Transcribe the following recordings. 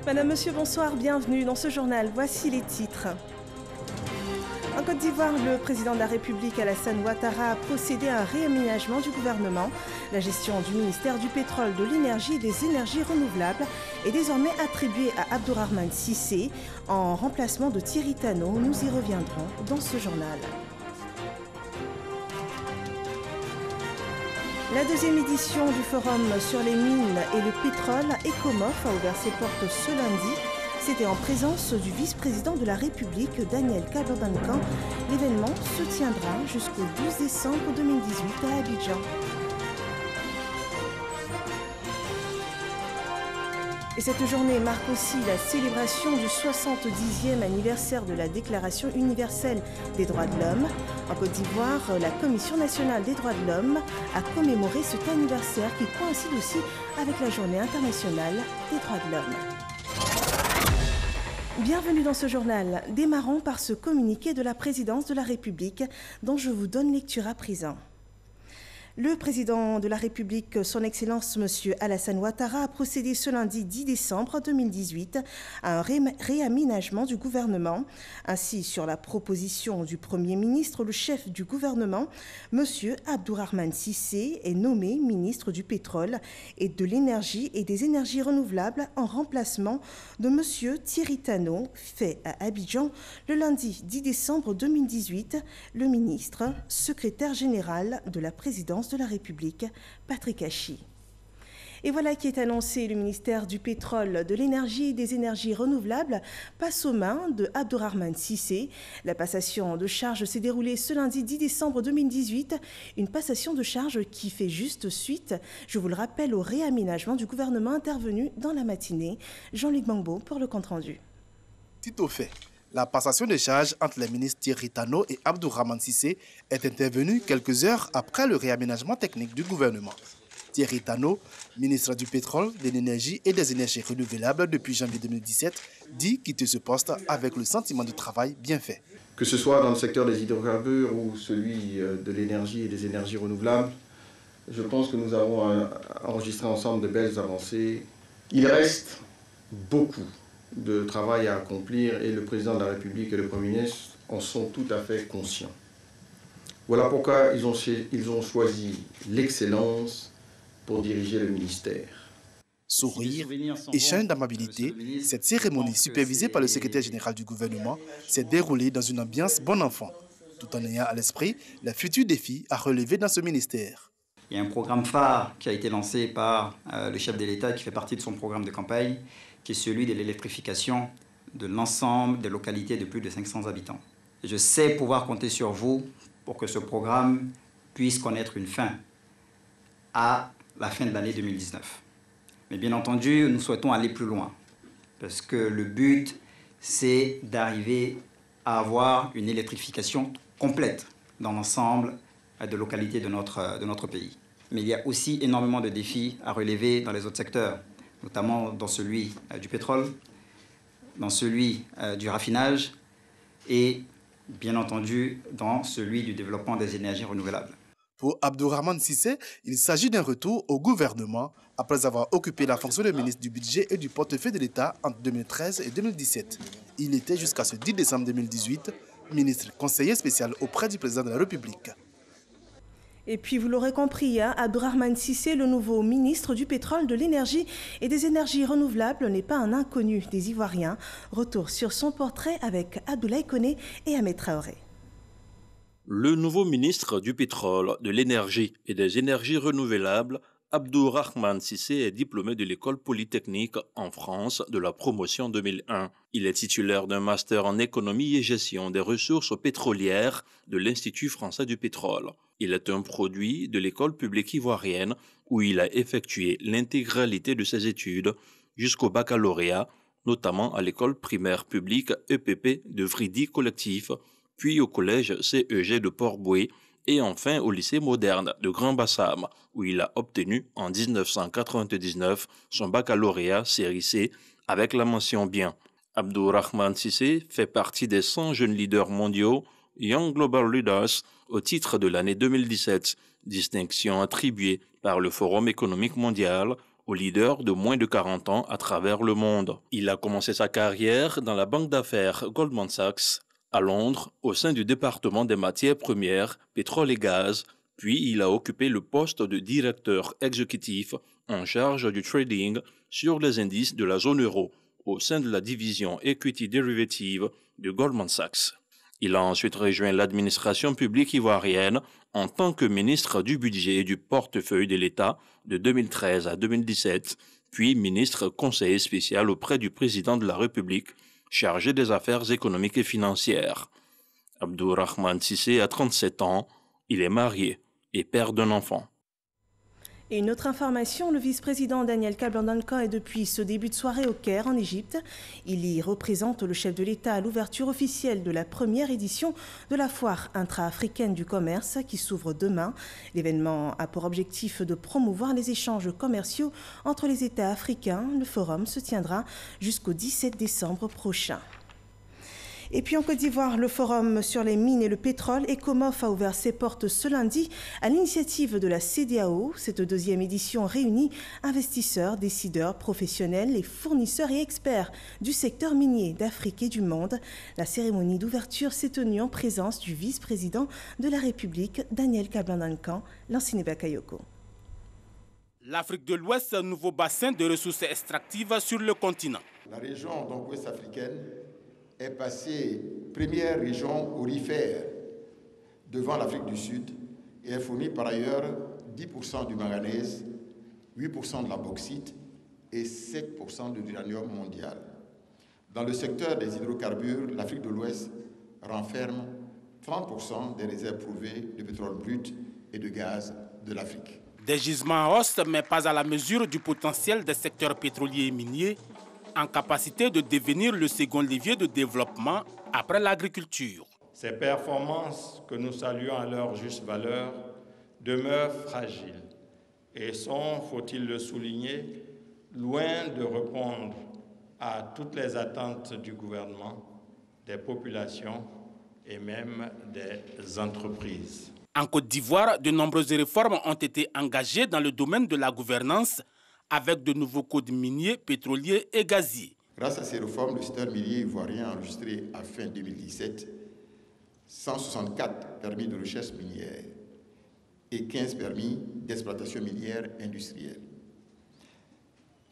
Madame, Monsieur, bonsoir, bienvenue dans ce journal. Voici les titres. En Côte d'Ivoire, le président de la République, Alassane Ouattara, a procédé à un réaménagement du gouvernement. La gestion du ministère du pétrole, de l'énergie et des énergies renouvelables est désormais attribuée à Abdourahmane Cissé en remplacement de Thierry Tano. Nous y reviendrons dans ce journal. La deuxième édition du forum sur les mines et le pétrole, ECOMOF, a ouvert ses portes ce lundi. C'était en présence du vice-président de la République, Daniel Kabebankan. L'événement se tiendra jusqu'au 12 décembre 2018 à Abidjan. Et cette journée marque aussi la célébration du 70e anniversaire de la Déclaration universelle des droits de l'homme. En Côte d'Ivoire, la Commission nationale des droits de l'homme a commémoré cet anniversaire qui coïncide aussi avec la Journée internationale des droits de l'homme. Bienvenue dans ce journal. Démarrons par ce communiqué de la présidence de la République dont je vous donne lecture à présent. Le président de la République, son Excellence M. Alassane Ouattara, a procédé ce lundi 10 décembre 2018 à un réaménagement du gouvernement. Ainsi, sur la proposition du Premier ministre, le chef du gouvernement, M. Abdourahmane Cissé, est nommé ministre du pétrole et de l'énergie et des énergies renouvelables en remplacement de M. Thierry Tano, fait à Abidjan le lundi 10 décembre 2018, le ministre, secrétaire général de la présidence de la République, Patrick Hachi. Et voilà qui est annoncé, le ministère du pétrole, de l'énergie et des énergies renouvelables passe aux mains de Abdourahmane Cissé. La passation de charge s'est déroulée ce lundi 10 décembre 2018, une passation de charge qui fait juste suite, je vous le rappelle, au réaménagement du gouvernement intervenu dans la matinée. Jean-Luc Bangbo pour le compte-rendu. Tout au fait. La passation de charges entre les ministres Thierry Tano et Abdourahmane Cissé est intervenue quelques heures après le réaménagement technique du gouvernement. Thierry Tano, ministre du pétrole, de l'énergie et des énergies renouvelables depuis janvier 2017, dit quitter ce poste avec le sentiment de travail bien fait. Que ce soit dans le secteur des hydrocarbures ou celui de l'énergie et des énergies renouvelables, je pense que nous avons enregistré ensemble de belles avancées. Il reste beaucoup de travail à accomplir et le président de la République et le Premier ministre en sont tout à fait conscients. Voilà pourquoi ils ont choisi l'excellence pour diriger le ministère. Sourire, échange d'amabilité, cette cérémonie supervisée par le secrétaire général du gouvernement s'est déroulée dans une ambiance bon enfant, tout en ayant à l'esprit les futurs défis à relever dans ce ministère. Il y a un programme phare qui a été lancé par le chef de l'État qui fait partie de son programme de campagne, qui est celui de l'électrification de l'ensemble des localités de plus de 500 habitants. Je sais pouvoir compter sur vous pour que ce programme puisse connaître une fin à la fin de l'année 2019. Mais bien entendu, nous souhaitons aller plus loin, parce que le but, c'est d'arriver à avoir une électrification complète dans l'ensemble des localités de notre pays. Mais il y a aussi énormément de défis à relever dans les autres secteurs, notamment dans celui du pétrole, dans celui du raffinage et, bien entendu, dans celui du développement des énergies renouvelables. Pour Abdourahmane Cissé, il s'agit d'un retour au gouvernement après avoir occupé la fonction de ministre du budget et du portefeuille de l'État entre 2013 et 2017. Il était jusqu'à ce 10 décembre 2018 ministre conseiller spécial auprès du président de la République. Et puis, vous l'aurez compris, Abdourahmane Cissé, le nouveau ministre du pétrole, de l'énergie et des énergies renouvelables, n'est pas un inconnu des Ivoiriens. Retour sur son portrait avec Abdoulaye Koné et Ahmed Traoré. Le nouveau ministre du pétrole, de l'énergie et des énergies renouvelables, Abdourahmane Cissé, est diplômé de l'école polytechnique en France de la promotion 2001. Il est titulaire d'un master en économie et gestion des ressources pétrolières de l'Institut français du pétrole. Il est un produit de l'école publique ivoirienne où il a effectué l'intégralité de ses études jusqu'au baccalauréat, notamment à l'école primaire publique EPP de Vridi Collectif, puis au collège CEG de Port-Bouët et enfin au lycée moderne de Grand Bassam, où il a obtenu en 1999 son baccalauréat série C avec la mention bien. Abdourahmane Cissé fait partie des 100 jeunes leaders mondiaux Young Global Leaders au titre de l'année 2017, distinction attribuée par le Forum économique mondial aux leaders de moins de 40 ans à travers le monde. Il a commencé sa carrière dans la banque d'affaires Goldman Sachs à Londres au sein du département des matières premières, pétrole et gaz, puis il a occupé le poste de directeur exécutif en charge du trading sur les indices de la zone euro au sein de la division Equity Derivative de Goldman Sachs. Il a ensuite rejoint l'administration publique ivoirienne en tant que ministre du budget et du portefeuille de l'État de 2013 à 2017, puis ministre conseiller spécial auprès du président de la République chargé des affaires économiques et financières. Abdourahmane Cissé a 37 ans, il est marié et père d'un enfant. Et une autre information, le vice-président Daniel Kablandankan est depuis ce début de soirée au Caire, en Égypte. Il y représente le chef de l'État à l'ouverture officielle de la première édition de la foire intra-africaine du commerce qui s'ouvre demain. L'événement a pour objectif de promouvoir les échanges commerciaux entre les États africains. Le forum se tiendra jusqu'au 17 décembre prochain. Et puis en Côte d'Ivoire, le forum sur les mines et le pétrole, ECOMOF, a ouvert ses portes ce lundi à l'initiative de la CEDEAO. Cette deuxième édition réunit investisseurs, décideurs, professionnels et fournisseurs et experts du secteur minier d'Afrique et du monde. La cérémonie d'ouverture s'est tenue en présence du vice-président de la République, Daniel Kablandankan, Lansine Bakayoko. L'Afrique de l'Ouest, un nouveau bassin de ressources extractives sur le continent. La région ouest africaine est passée première région aurifère devant l'Afrique du Sud et elle fournit par ailleurs 10% du manganèse, 8% de la bauxite et 7% de l'uranium mondial. Dans le secteur des hydrocarbures, l'Afrique de l'Ouest renferme 30% des réserves prouvées de pétrole brut et de gaz de l'Afrique. Des gisements en hausse, mais pas à la mesure du potentiel des secteurs pétroliers et miniers, en capacité de devenir le second levier de développement après l'agriculture. Ces performances, que nous saluons à leur juste valeur, demeurent fragiles et sont, faut-il le souligner, loin de répondre à toutes les attentes du gouvernement, des populations et même des entreprises. En Côte d'Ivoire, de nombreuses réformes ont été engagées dans le domaine de la gouvernance avec de nouveaux codes miniers, pétroliers et gaziers. Grâce à ces réformes, le secteur minier ivoirien a enregistré à fin 2017 164 permis de recherche minière et 15 permis d'exploitation minière industrielle.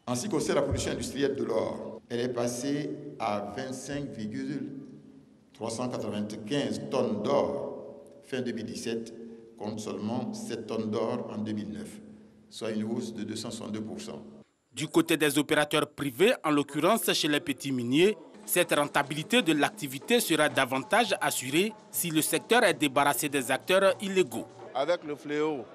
En ce qui concerne la production industrielle de l'or, elle est passée à 25,395 tonnes d'or fin 2017 contre seulement 7 tonnes d'or en 2009. Soit une hausse de 262%. Du côté des opérateurs privés, en l'occurrence chez les petits miniers, cette rentabilité de l'activité sera davantage assurée si le secteur est débarrassé des acteurs illégaux. Avec le fléau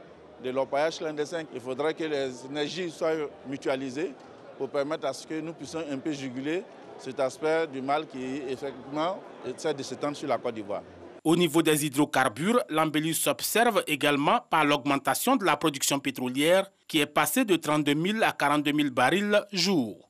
de l'orpaillage clandestin, il faudrait que les énergies soient mutualisées pour permettre à ce que nous puissions un peu juguler cet aspect du mal qui, effectivement, essaie de s'étendre sur la Côte d'Ivoire. Au niveau des hydrocarbures, l'embellie s'observe également par l'augmentation de la production pétrolière qui est passée de 32 000 à 42 000 barils jour.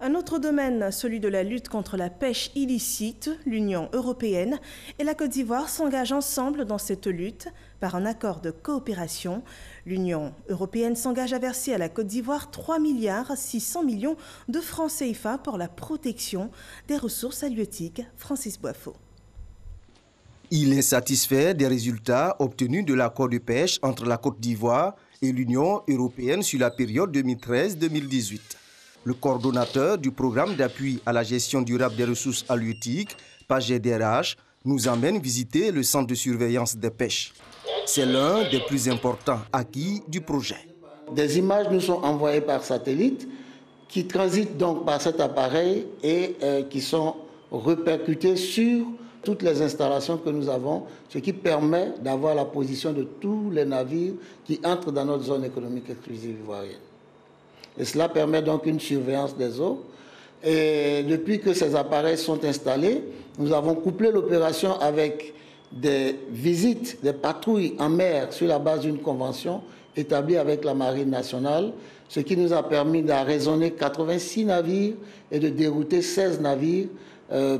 Un autre domaine, celui de la lutte contre la pêche illicite. L'Union européenne et la Côte d'Ivoire s'engagent ensemble dans cette lutte par un accord de coopération. L'Union européenne s'engage à verser à la Côte d'Ivoire 3,6 milliards de francs CFA pour la protection des ressources halieutiques. Francis Boifo. Il est satisfait des résultats obtenus de l'accord de pêche entre la Côte d'Ivoire et l'Union européenne sur la période 2013-2018. Le coordonnateur du programme d'appui à la gestion durable des ressources halieutiques, PAGDRH, nous emmène visiter le centre de surveillance des pêches. C'est l'un des plus importants acquis du projet. Des images nous sont envoyées par satellite qui transitent donc par cet appareil et qui sont répercutées sur toutes les installations que nous avons, ce qui permet d'avoir la position de tous les navires qui entrent dans notre zone économique exclusive ivoirienne. Et cela permet donc une surveillance des eaux. Et depuis que ces appareils sont installés, nous avons couplé l'opération avec des visites, des patrouilles en mer sur la base d'une convention établie avec la Marine nationale, ce qui nous a permis d'arraisonner 86 navires et de dérouter 16 navires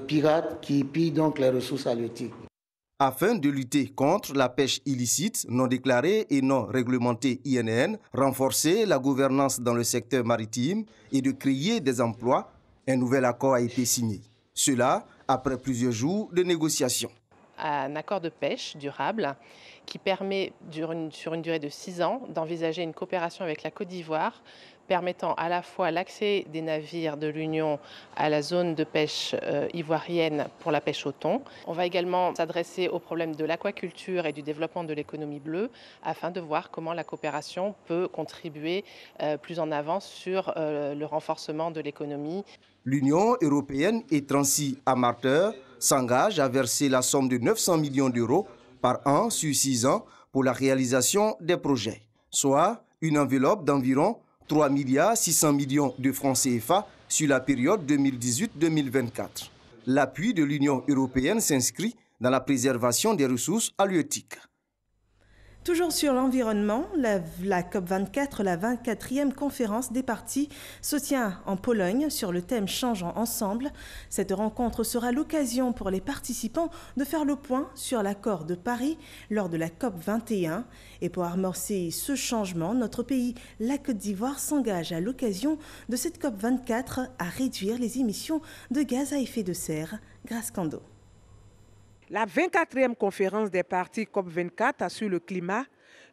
pirates qui pillent donc les ressources halieutiques. afin de lutter contre la pêche illicite, non déclarée et non réglementée INN, renforcer la gouvernance dans le secteur maritime et de créer des emplois. Un nouvel accord a été signé. Cela après plusieurs jours de négociations. Un accord de pêche durable qui permet, sur une durée de 6 ans, d'envisager une coopération avec la Côte d'Ivoire, permettant à la fois l'accès des navires de l'Union à la zone de pêche ivoirienne pour la pêche au thon. On va également s'adresser au problème de l'aquaculture et du développement de l'économie bleue afin de voir comment la coopération peut contribuer plus en avant sur le renforcement de l'économie. L'Union européenne et Transsi Amateur s'engagent à verser la somme de 900 millions d'euros par an sur 6 ans pour la réalisation des projets, soit une enveloppe d'environ 3 600 millions de francs CFA sur la période 2018-2024. L'appui de l'Union européenne s'inscrit dans la préservation des ressources halieutiques. Toujours sur l'environnement, la COP24, la 24e conférence des parties, se tient en Pologne sur le thème « Changeons ensemble ». Cette rencontre sera l'occasion pour les participants de faire le point sur l'accord de Paris lors de la COP21. Et pour amorcer ce changement, notre pays, la Côte d'Ivoire, s'engage à l'occasion de cette COP24 à réduire les émissions de gaz à effet de serre. Grace Kando. La 24e conférence des parties COP24 sur le climat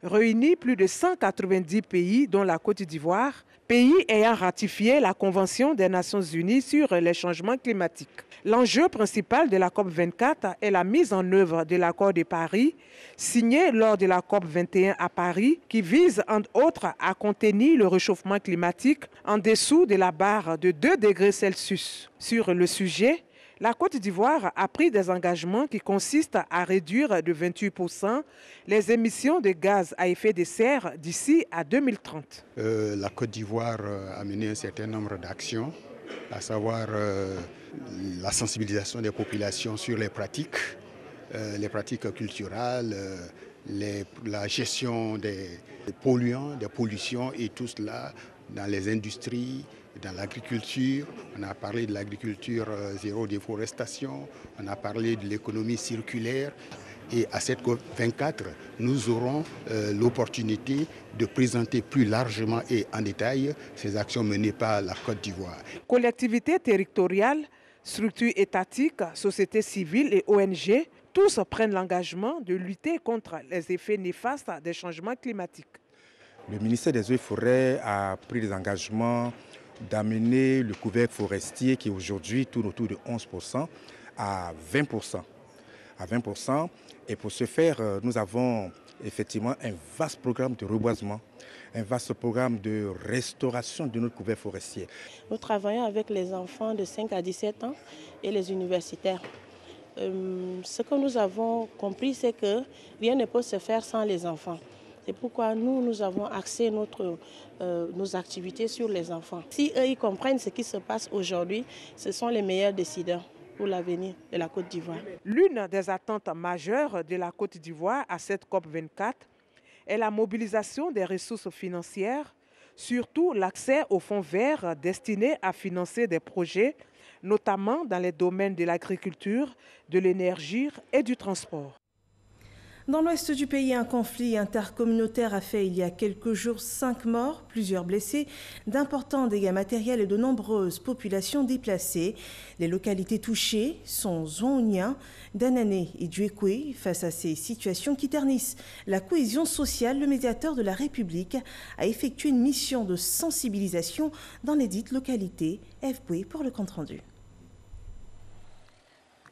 réunit plus de 190 pays, dont la Côte d'Ivoire, pays ayant ratifié la Convention des Nations Unies sur les changements climatiques. L'enjeu principal de la COP24 est la mise en œuvre de l'accord de Paris, signé lors de la COP21 à Paris, qui vise entre autres à contenir le réchauffement climatique en dessous de la barre de 2 degrés Celsius. Sur le sujet, la Côte d'Ivoire a pris des engagements qui consistent à réduire de 28% les émissions de gaz à effet de serre d'ici à 2030. La Côte d'Ivoire a mené un certain nombre d'actions, à savoir la sensibilisation des populations sur les pratiques culturelles, la gestion des polluants, des pollutions et tout cela dans les industries, dans l'agriculture. On a parlé de l'agriculture zéro déforestation, on a parlé de l'économie circulaire. Et à cette COP24, nous aurons l'opportunité de présenter plus largement et en détail ces actions menées par la Côte d'Ivoire. Collectivités territoriales, structures étatiques, sociétés civiles et ONG, tous prennent l'engagement de lutter contre les effets néfastes des changements climatiques. Le ministère des Eaux et Forêts a pris des engagements d'amener le couvert forestier qui aujourd'hui tourne autour de 11% à 20%. Et pour ce faire, nous avons effectivement un vaste programme de reboisement, un vaste programme de restauration de notre couvert forestier. Nous travaillons avec les enfants de 5 à 17 ans et les universitaires. Ce que nous avons compris, c'est que rien ne peut se faire sans les enfants. C'est pourquoi nous avons axé nos activités sur les enfants. Si eux ils comprennent ce qui se passe aujourd'hui, ce sont les meilleurs décideurs pour l'avenir de la Côte d'Ivoire. L'une des attentes majeures de la Côte d'Ivoire à cette COP24 est la mobilisation des ressources financières, surtout l'accès aux fonds verts destinés à financer des projets, notamment dans les domaines de l'agriculture, de l'énergie et du transport. Dans l'ouest du pays, un conflit intercommunautaire a fait il y a quelques jours 5 morts, plusieurs blessés, d'importants dégâts matériels et de nombreuses populations déplacées. Les localités touchées sont Zonhounien, Danané et Djuekwe. Face à ces situations qui ternissent la cohésion sociale, le médiateur de la République a effectué une mission de sensibilisation dans les dites localités. FB pour le compte-rendu.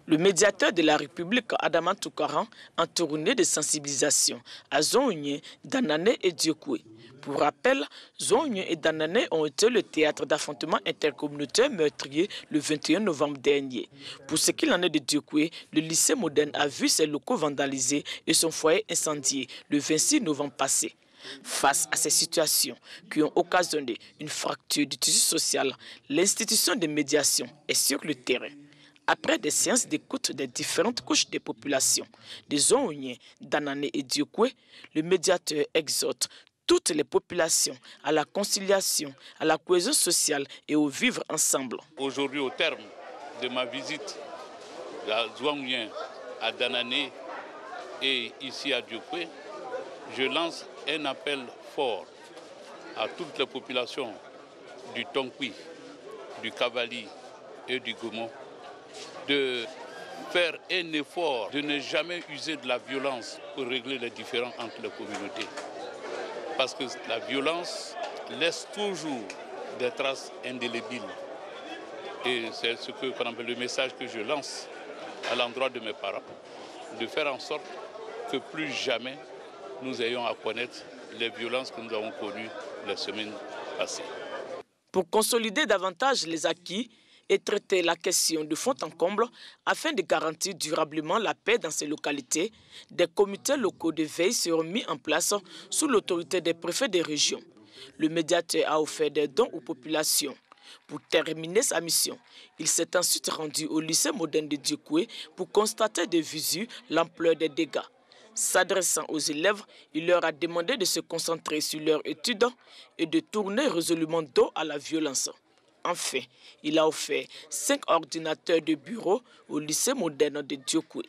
Le médiateur de la République, Adama Toukaran, en tournée de sensibilisation à Zonhounien, Danané et Djuekwe. Pour rappel, Zonhounien et Danané ont été le théâtre d'affrontements intercommunautaires meurtriers le 21 novembre dernier. Pour ce qu'il en est de Djuekwe, le lycée moderne a vu ses locaux vandalisés et son foyer incendié le 26 novembre passé. Face à ces situations qui ont occasionné une fracture du tissu social, l'institution de médiation est sur le terrain. Après des séances d'écoute des différentes couches des populations, des Zonhouniens, Danané et Djuekwe, le médiateur exhorte toutes les populations à la conciliation, à la cohésion sociale et au vivre ensemble. Aujourd'hui, au terme de ma visite à Zonhounien, à Danané Et ici à Diokwe, je lance un appel fort à toutes les populations du Tonkwi, du Kavali et du Gomo de faire un effort de ne jamais user de la violence pour régler les différends entre les communautés. Parce que la violence laisse toujours des traces indélébiles. Et c'est ce qu'on appelle le message que je lance à l'endroit de mes parents, de faire en sorte que plus jamais nous ayons à connaître les violences que nous avons connues les semaines passées. Pour consolider davantage les acquis et traiter la question de fond en comble afin de garantir durablement la paix dans ces localités, des comités locaux de veille seront mis en place sous l'autorité des préfets des régions. Le médiateur a offert des dons aux populations. Pour terminer sa mission, il s'est ensuite rendu au lycée moderne de Diokwe pour constater de visu l'ampleur des dégâts. S'adressant aux élèves, il leur a demandé de se concentrer sur leurs études et de tourner résolument dos à la violence. Enfin, il a offert 5 ordinateurs de bureau au lycée moderne de Diokwe.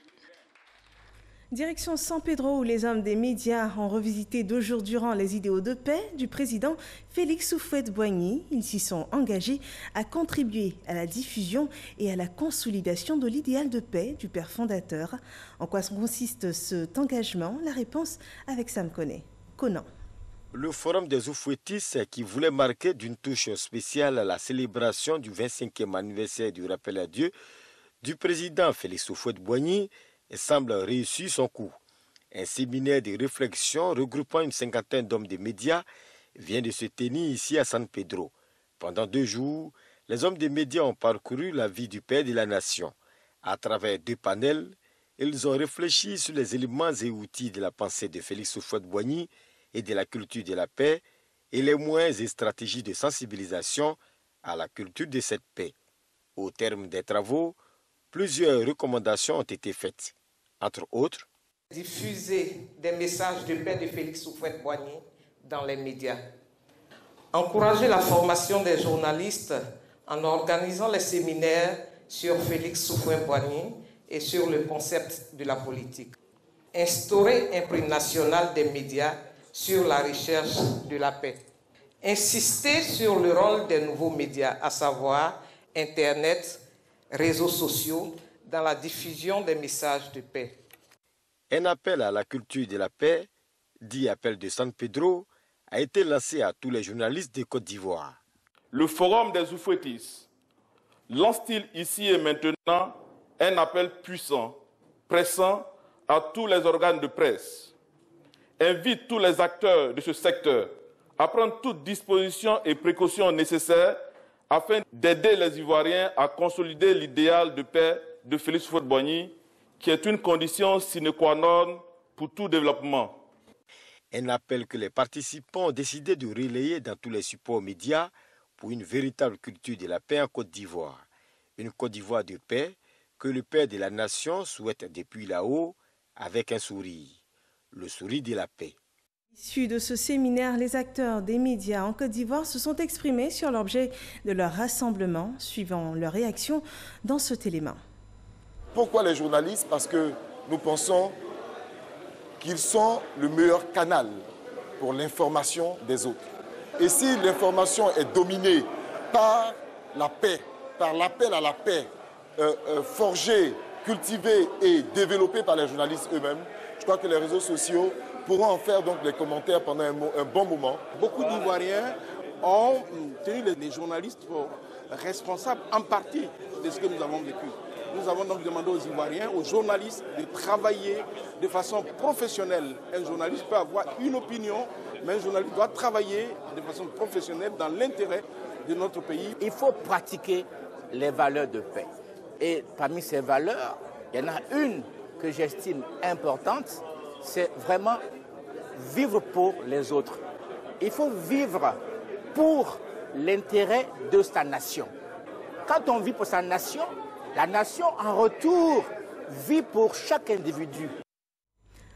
Direction San Pedro, où les hommes des médias ont revisité 2 jours durant les idéaux de paix du président Félix Houphouët-Boigny. Ils s'y sont engagés à contribuer à la diffusion et à la consolidation de l'idéal de paix du père fondateur. En quoi consiste cet engagement? La réponse avec Sam Conan. Le forum des Oufouettis, qui voulait marquer d'une touche spéciale la célébration du 25e anniversaire du rappel à Dieu du président Félix Houphouët-Boigny, semble réussir son coup. Un séminaire de réflexion regroupant une 50aine d'hommes des médias vient de se tenir ici à San Pedro. Pendant 2 jours, les hommes des médias ont parcouru la vie du père de la nation. À travers 2 panels, ils ont réfléchi sur les éléments et outils de la pensée de Félix Houphouët-Boigny et de la culture de la paix et les moyens et stratégies de sensibilisation à la culture de cette paix. Au terme des travaux, plusieurs recommandations ont été faites. Entre autres, diffuser des messages de paix de Félix Houphouët-Boigny dans les médias. Encourager la formation des journalistes en organisant les séminaires sur Félix Houphouët-Boigny et sur le concept de la politique. Instaurer un prix national des médias sur la recherche de la paix. Insister sur le rôle des nouveaux médias, à savoir Internet, réseaux sociaux, dans la diffusion des messages de paix. Un appel à la culture de la paix, dit appel de San Pedro, a été lancé à tous les journalistes de Côte d'Ivoire. Le forum des Oufouettis lance-t-il ici et maintenant un appel puissant, pressant à tous les organes de presse, invite tous les acteurs de ce secteur à prendre toutes dispositions et précautions nécessaires afin d'aider les Ivoiriens à consolider l'idéal de paix de Félix Houphouët-Boigny, qui est une condition sine qua non pour tout développement. Un appel que les participants ont décidé de relayer dans tous les supports médias pour une véritable culture de la paix en Côte d'Ivoire. Une Côte d'Ivoire de paix que le père de la nation souhaite depuis là-haut avec un sourire, le sourire de la paix. Issus de ce séminaire, les acteurs des médias en Côte d'Ivoire se sont exprimés sur l'objet de leur rassemblement, suivant leur réaction dans cet élément. Pourquoi les journalistes? Parce que nous pensons qu'ils sont le meilleur canal pour l'information des autres. Et si l'information est dominée par la paix, par l'appel à la paix, forgé, cultivé et développé par les journalistes eux-mêmes, je crois que les réseaux sociaux pourront en faire donc des commentaires pendant un bon moment. Beaucoup d'Ivoiriens ont tenu les journalistes pour responsables en partie de ce que nous avons vécu. Nous avons donc demandé aux Ivoiriens, aux journalistes, de travailler de façon professionnelle. Un journaliste peut avoir une opinion, mais un journaliste doit travailler de façon professionnelle dans l'intérêt de notre pays. Il faut pratiquer les valeurs de paix. Et parmi ces valeurs, il y en a une que j'estime importante, c'est vraiment vivre pour les autres. Il faut vivre pour l'intérêt de sa nation. Quand on vit pour sa nation, la nation en retour vit pour chaque individu.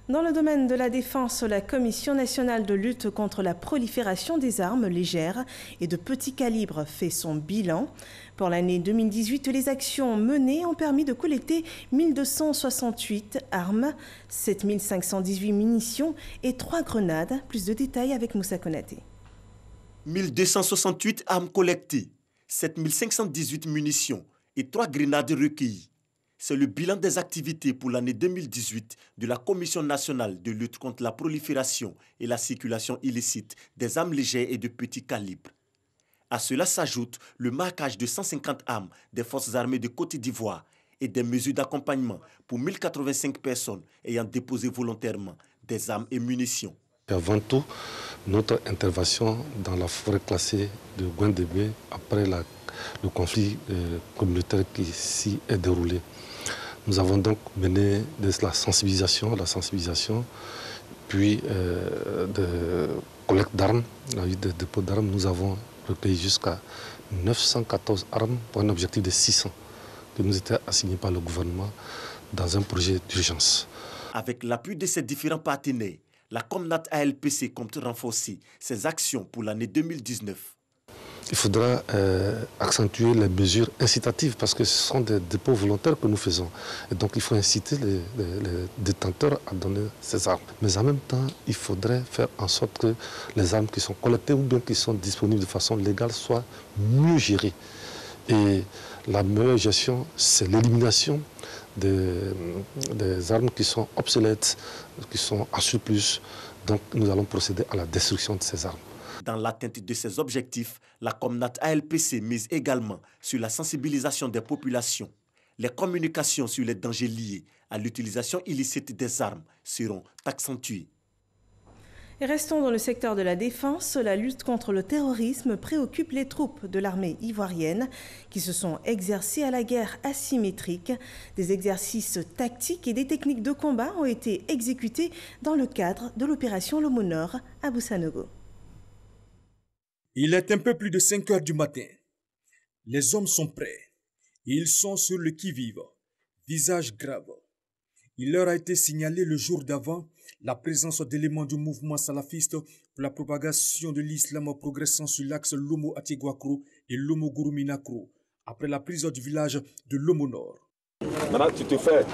Dans le domaine de la défense, la Commission nationale de lutte contre la prolifération des armes légères et de petit calibre fait son bilan. Pour l'année 2018, les actions menées ont permis de collecter 1268 armes, 7518 munitions et 3 grenades. Plus de détails avec Moussa Konaté. 1268 armes collectées, 7518 munitions et 3 grenades recueillies. C'est le bilan des activités pour l'année 2018 de la Commission nationale de lutte contre la prolifération et la circulation illicite des armes légères et de petit calibre. À cela s'ajoute le marquage de 150 armes des forces armées de Côte d'Ivoire et des mesures d'accompagnement pour 1085 personnes ayant déposé volontairement des armes et munitions. Avant tout, notre intervention dans la forêt classée de Gouindébé après le conflit communautaire qui s'y est déroulé. Nous avons donc mené de la sensibilisation, puis de collecte d'armes, la vie des dépôts d'armes. Nous avons recueilli jusqu'à 914 armes pour un objectif de 600 qui nous était assigné par le gouvernement dans un projet d'urgence. Avec l'appui de ses différents partenaires, la Comnat ALPC compte renforcer ses actions pour l'année 2019. Il faudra accentuer les mesures incitatives parce que ce sont des dépôts volontaires que nous faisons. Et donc il faut inciter les détenteurs à donner ces armes. Mais en même temps, il faudrait faire en sorte que les armes qui sont collectées ou bien qui sont disponibles de façon légale soient mieux gérées. Et la meilleure gestion, c'est l'élimination des armes qui sont obsolètes, qui sont en surplus. Donc nous allons procéder à la destruction de ces armes. Dans l'atteinte de ces objectifs, la Comnat ALPC mise également sur la sensibilisation des populations. Les communications sur les dangers liés à l'utilisation illicite des armes seront accentuées. Et restons dans le secteur de la défense. La lutte contre le terrorisme préoccupe les troupes de l'armée ivoirienne qui se sont exercées à la guerre asymétrique. Des exercices tactiques et des techniques de combat ont été exécutés dans le cadre de l'opération Lomo Nord à Boussanogo. Il est un peu plus de 5 heures du matin. Les hommes sont prêts. Ils sont sur le qui-vive, visage grave. Il leur a été signalé le jour d'avant la présence d'éléments du mouvement salafiste pour la propagation de l'islam progressant sur l'axe Lomo-Atieguakro et Lomo-Gourouminakro, après la prise du village de Lomo Nord. Maintenant, tu te fais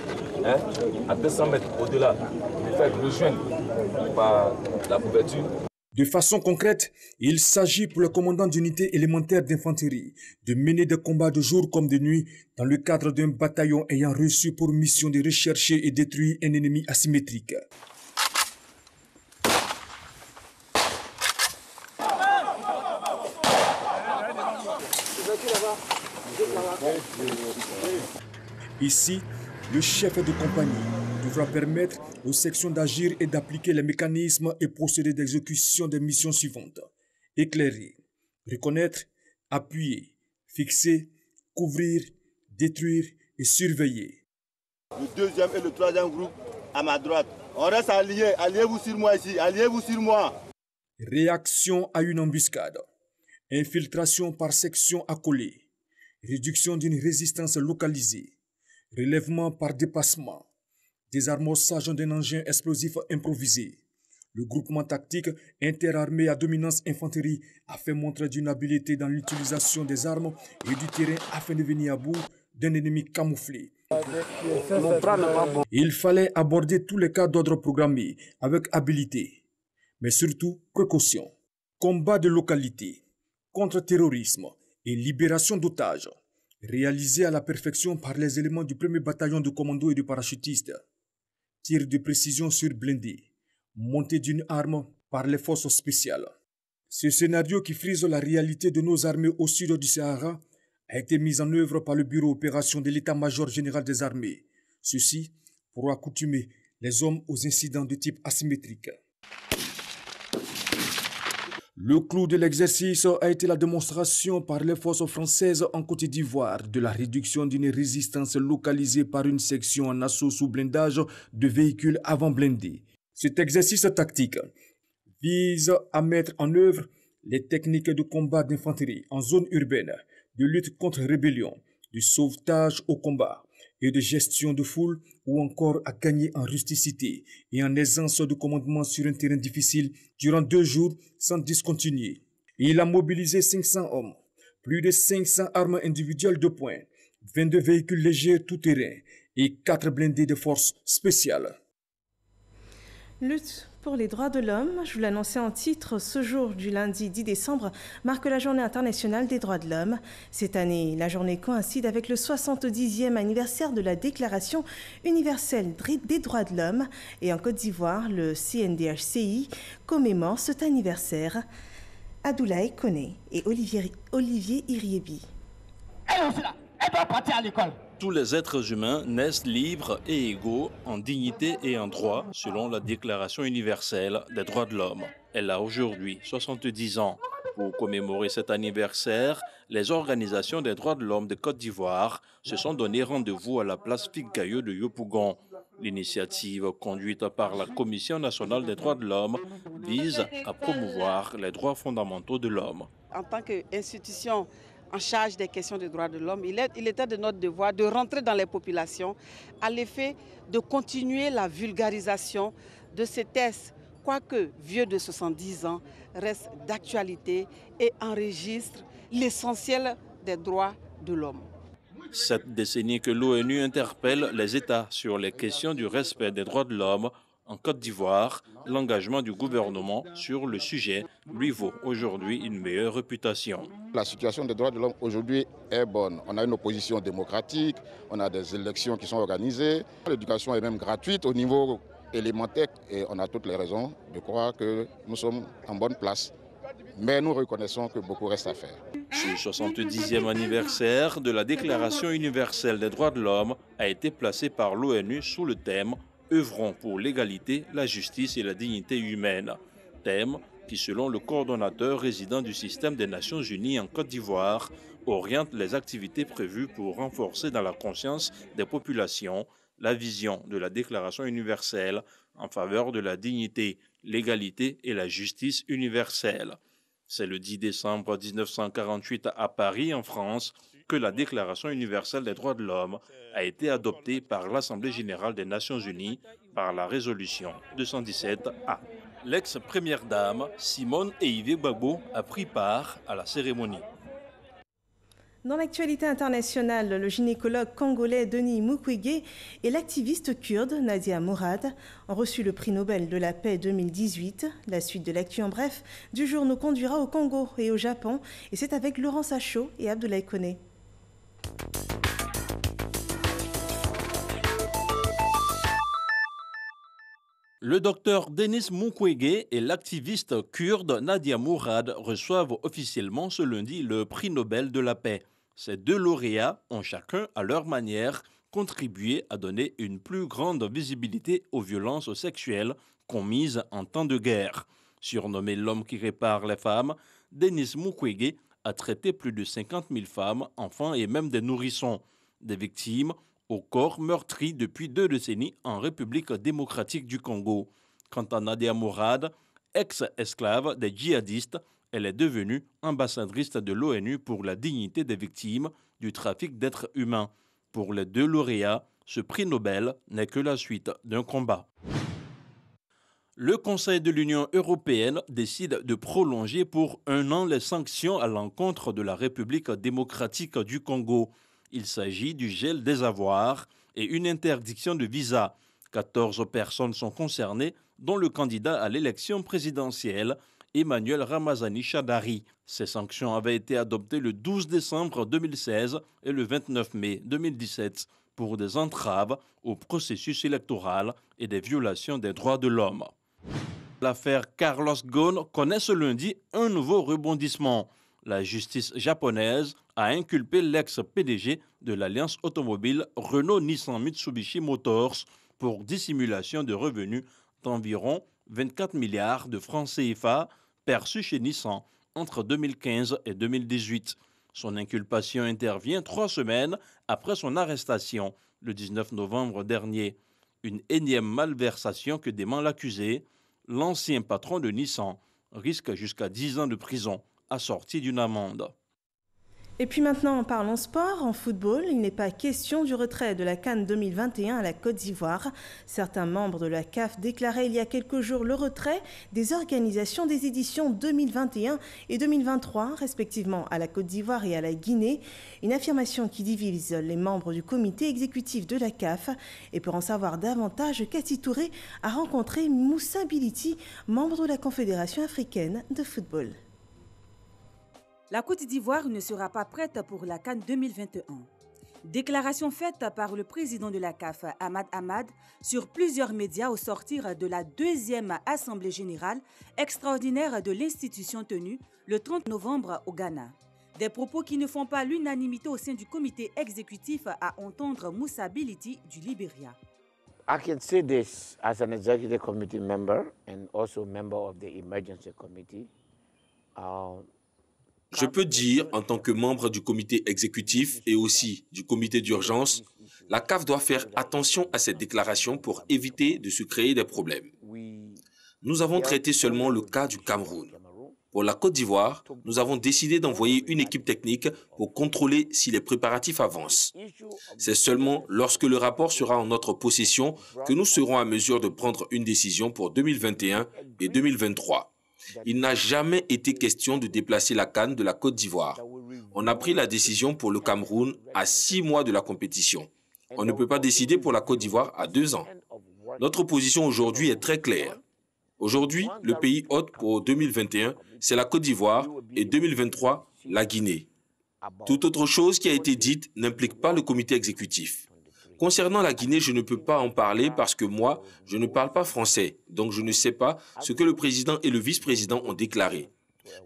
à 200 mètres au-delà, tu te fais rejoindre par la couverture. De façon concrète, il s'agit pour le commandant d'unité élémentaire d'infanterie de mener des combats de jour comme de nuit dans le cadre d'un bataillon ayant reçu pour mission de rechercher et détruire un ennemi asymétrique. Ici, le chef de compagnie devra permettre aux sections d'agir et d'appliquer les mécanismes et procédés d'exécution des missions suivantes. Éclairer, reconnaître, appuyer, fixer, couvrir, détruire et surveiller. Le deuxième et le troisième groupe à ma droite. On reste alliés. Alliez-vous sur moi ici. Alliez-vous sur moi. Réaction à une embuscade. Infiltration par section accolée. Réduction d'une résistance localisée. Relèvement par dépassement. Désarmement d'un engin explosif improvisé. Le groupement tactique interarmé à dominance infanterie a fait montre d'une habileté dans l'utilisation des armes et du terrain afin de venir à bout d'un ennemi camouflé. Il fallait aborder tous les cas d'ordre programmés avec habileté, mais surtout précaution. Combat de localité, contre-terrorisme et libération d'otages, réalisé à la perfection par les éléments du 1er bataillon de commandos et de parachutistes. Tir de précision sur blindés, montée d'une arme par les forces spéciales. Ce scénario qui frise la réalité de nos armées au sud du Sahara a été mis en œuvre par le Bureau opération de l'État-major général des armées. Ceci pour accoutumer les hommes aux incidents de type asymétrique. Le clou de l'exercice a été la démonstration par les forces françaises en Côte d'Ivoire de la réduction d'une résistance localisée par une section en assaut sous blindage de véhicules avant blindés. Cet exercice tactique vise à mettre en œuvre les techniques de combat d'infanterie en zone urbaine, de lutte contre rébellion, de sauvetage au combat et de gestion de foule ou encore à gagner en rusticité et en aisance de commandement sur un terrain difficile durant 2 jours sans discontinuer. Il a mobilisé 500 hommes, plus de 500 armes individuelles de poing, 22 véhicules légers tout-terrain et 4 blindés de forces spéciales. Lutte pour les droits de l'homme, je vous l'annonçais en titre, ce jour du lundi 10 décembre marque la journée internationale des droits de l'homme. Cette année, la journée coïncide avec le 70e anniversaire de la Déclaration universelle des droits de l'homme et en Côte d'Ivoire, le CNDHCI commémore cet anniversaire. Abdoulaye Koné et Olivier Iriebi. Elle aussi là, elle doit partir à l'école. Tous les êtres humains naissent libres et égaux en dignité et en droit selon la Déclaration universelle des droits de l'homme. Elle a aujourd'hui 70 ans. Pour commémorer cet anniversaire, les organisations des droits de l'homme de Côte d'Ivoire se sont donné rendez-vous à la place Figues-Gailleux de Yopougon. L'initiative, conduite par la Commission nationale des droits de l'homme, vise à promouvoir les droits fondamentaux de l'homme. En tant qu'institution en charge des questions des droits de l'homme, il était de notre devoir de rentrer dans les populations à l'effet de continuer la vulgarisation de ces textes, quoique vieux de 70 ans, reste d'actualité et enregistre l'essentiel des droits de l'homme. Cette décennie que l'ONU interpelle les États sur les questions du respect des droits de l'homme en Côte d'Ivoire, l'engagement du gouvernement sur le sujet lui vaut aujourd'hui une meilleure réputation. La situation des droits de l'homme aujourd'hui est bonne. On a une opposition démocratique, on a des élections qui sont organisées, l'éducation est même gratuite au niveau élémentaire et on a toutes les raisons de croire que nous sommes en bonne place. Mais nous reconnaissons que beaucoup reste à faire. Ce 70e anniversaire de la Déclaration universelle des droits de l'homme a été placé par l'ONU sous le thème « Œuvrons pour l'égalité, la justice et la dignité humaine », thème qui, selon le coordonnateur résident du système des Nations Unies en Côte d'Ivoire, oriente les activités prévues pour renforcer dans la conscience des populations la vision de la Déclaration universelle en faveur de la dignité, l'égalité et la justice universelle. C'est le 10 décembre 1948 à Paris, en France, que la Déclaration universelle des droits de l'homme a été adoptée par l'Assemblée générale des Nations unies par la résolution 217A. L'ex-première dame, Simone Eyivé Gbagbo, a pris part à la cérémonie. Dans l'actualité internationale, le gynécologue congolais Denis Mukwege et l'activiste kurde Nadia Mourad ont reçu le prix Nobel de la paix 2018. La suite de l'actu en bref du jour nous conduira au Congo et au Japon, et c'est avec Laurent Sachaud et Abdoulaye Koné. Le docteur Denis Mukwege et l'activiste kurde Nadia Mourad reçoivent officiellement ce lundi le prix Nobel de la paix. Ces deux lauréats ont chacun, à leur manière, contribué à donner une plus grande visibilité aux violences sexuelles commises en temps de guerre. Surnommé l'homme qui répare les femmes, Denis Mukwege a traité plus de 50 000 femmes, enfants et même des nourrissons, des victimes au corps meurtri depuis 2 décennies en République démocratique du Congo. Quant à Nadia Mourad, ex-esclave des djihadistes, elle est devenue ambassadrice de l'ONU pour la dignité des victimes du trafic d'êtres humains. Pour les deux lauréats, ce prix Nobel n'est que la suite d'un combat. Le Conseil de l'Union européenne décide de prolonger pour 1 an les sanctions à l'encontre de la République démocratique du Congo. Il s'agit du gel des avoirs et une interdiction de visa. 14 personnes sont concernées, dont le candidat à l'élection présidentielle, Emmanuel Ramazani Shadari. Ces sanctions avaient été adoptées le 12 décembre 2016 et le 29 mai 2017 pour des entraves au processus électoral et des violations des droits de l'homme. L'affaire Carlos Ghosn connaît ce lundi un nouveau rebondissement. La justice japonaise a inculpé l'ex-PDG de l'alliance automobile Renault-Nissan-Mitsubishi Motors pour dissimulation de revenus d'environ 24 milliards de francs CFA perçus chez Nissan entre 2015 et 2018. Son inculpation intervient 3 semaines après son arrestation, le 19 novembre dernier. Une énième malversation que dément l'accusé. L'ancien patron de Nissan risque jusqu'à 10 ans de prison, assorti d'une amende. Et puis maintenant, parlons sport. En football, il n'est pas question du retrait de la CAN 2021 à la Côte d'Ivoire. Certains membres de la CAF déclaraient il y a quelques jours le retrait des organisations des éditions 2021 et 2023, respectivement à la Côte d'Ivoire et à la Guinée. Une affirmation qui divise les membres du comité exécutif de la CAF. Et pour en savoir davantage, Cathy Touré a rencontré Moussa Biliti, membre de la Confédération africaine de football. La Côte d'Ivoire ne sera pas prête pour la CAN 2021. Déclaration faite par le président de la CAF, Ahmad Ahmad, sur plusieurs médias au sortir de la deuxième Assemblée générale extraordinaire de l'institution tenue le 30 novembre au Ghana. Des propos qui ne font pas l'unanimité au sein du comité exécutif, à entendre Moussa Biliti du Libéria. I can say this as an executive committee member and also member of the emergency committee. Je peux dire, en tant que membre du comité exécutif et aussi du comité d'urgence, la CAF doit faire attention à cette déclaration pour éviter de se créer des problèmes. Nous avons traité seulement le cas du Cameroun. Pour la Côte d'Ivoire, nous avons décidé d'envoyer une équipe technique pour contrôler si les préparatifs avancent. C'est seulement lorsque le rapport sera en notre possession que nous serons à mesure de prendre une décision pour 2021 et 2023. Il n'a jamais été question de déplacer la CAN de la Côte d'Ivoire. On a pris la décision pour le Cameroun à 6 mois de la compétition. On ne peut pas décider pour la Côte d'Ivoire à 2 ans. Notre position aujourd'hui est très claire. Aujourd'hui, le pays hôte pour 2021, c'est la Côte d'Ivoire et 2023, la Guinée. Toute autre chose qui a été dite n'implique pas le comité exécutif. Concernant la Guinée, je ne peux pas en parler parce que moi, je ne parle pas français, donc je ne sais pas ce que le président et le vice-président ont déclaré.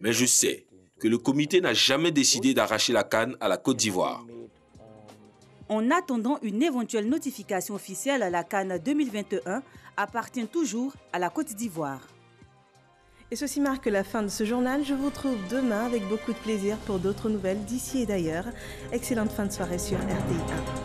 Mais je sais que le comité n'a jamais décidé d'arracher la CAN à la Côte d'Ivoire. En attendant une éventuelle notification officielle, la CAN 2021 appartient toujours à la Côte d'Ivoire. Et ceci marque la fin de ce journal. Je vous retrouve demain avec beaucoup de plaisir pour d'autres nouvelles d'ici et d'ailleurs. Excellente fin de soirée sur RTI 1.